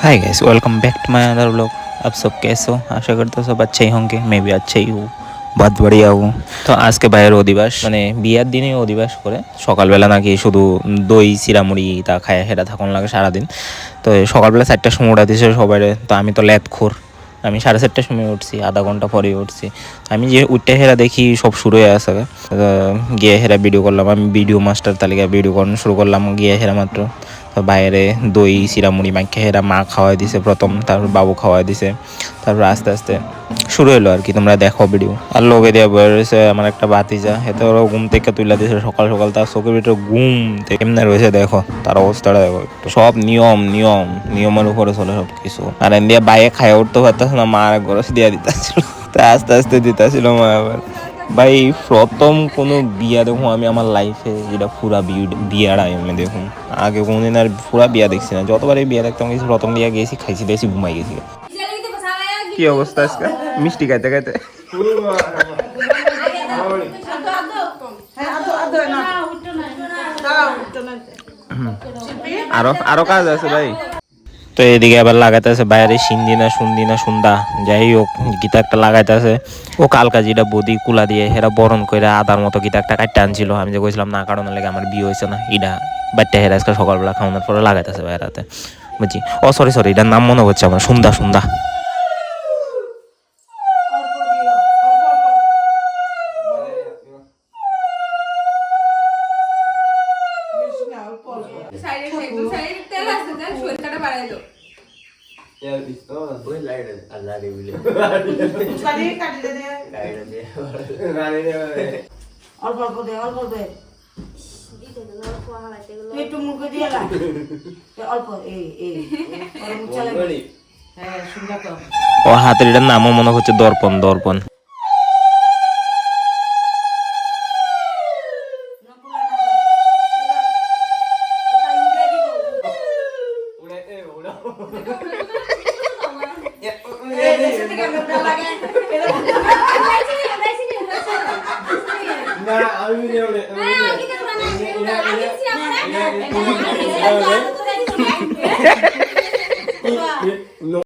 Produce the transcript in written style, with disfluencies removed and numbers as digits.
Hi guys, welcome back to my other vlog. आप सब कैसे हो? आशा करता हूँ सब अच्छे ही होंगे। मैं भी अच्छा ही हूँ, बहुत बढ़िया हूँ। তো আজকে ভাইয়ের অধিবাস, মানে বিয়ার দিনে অধিবাস করে সকালবেলা নাকি শুধু দই চিরামুড়ি তা খায় হেরা থাকুন লাগে সারাদিন। তো সকালবেলা 4টার সময় উঠা দিয়েছে সবাই। তো আমি তো ল্যাদখোর, আমি 4:30টার সময় উঠছি, আধা ঘন্টা পরে উঠছি। আমি যে উঠতে হেরা দেখি সব শুরু হয়ে আসে। গিয়ে হেরা ভিডিও করলাম, আমি ভিডিও মাস্টার তালিকা ভিডিও করানো শুরু করলাম গিয়ে হেরা মাত্র। তো বাইরে দই চিরামুড়ি মাখিয়ে হেরা মা খাওয়াই দিছে প্রথম, তারপর বাবু খাওয়াই দিছে, তারপর আস্তে আস্তে শুরু হলো আর কি। তোমরা দেখো ভিডিও। আর লোকে দিয়ে বয়ে রয়েছে আমার একটা ভাতিজা, এতে ওরা ঘুম থেকে তুলে দিয়েছে সকাল সকাল। তার চোখের ভিতরে ঘুম কেমনে রয়েছে দেখো, তার অবস্থাটা দেখো একটু। সব নিয়মের উপরে চলে সব কিছু। আর এদিকে বাইরে খায় উঠতে পারতেছে না, মা আর গরস দিয়ে দিতেছিল। তা আস্তে আস্তে দিতেছিল মা আবার। ভাই প্রথম কোনো বিয়া দেখুন আমি আমার লাইফে, যেটা পুরা বিয়াটা আমি দেখুন। আগে কোনদিন আর পুরা বিয়া দেখছি না। যতবারই বিয়া দেখতাম গেছি, প্রথম বিয়া গেছি, খাইছি দিয়েছি, ঘুমাই গেছি। কি অবস্থা আজকে মিষ্টি খাইতে খাইতে? আরো আরো কাজ আছে ভাই। তো এদিকে আবার লাগাইতে আছে বাইরে সুন্দিনা সুন্দা, যাই হোক গীতা একটা লাগাইতে আছে। ও কালকা যেটা বদি কুলা দিয়ে হেরা বরণ করে আদার মতো গীতা একটা কাটতে আনছিল। আমি যে কইছিলাম না কারণ লেগে আমার বিয়ে হয়েছে না, ইডা বাচ্চা হেরা আজকে সকালবেলা খাওয়ানোর পরে লাগাইতেছে বাইরাতে, বুঝছি। ও সরি এটার নাম মনে হচ্ছে আমার, সুন্দা। ও হাতের এটার নামও মনে হচ্ছে দর্পণ।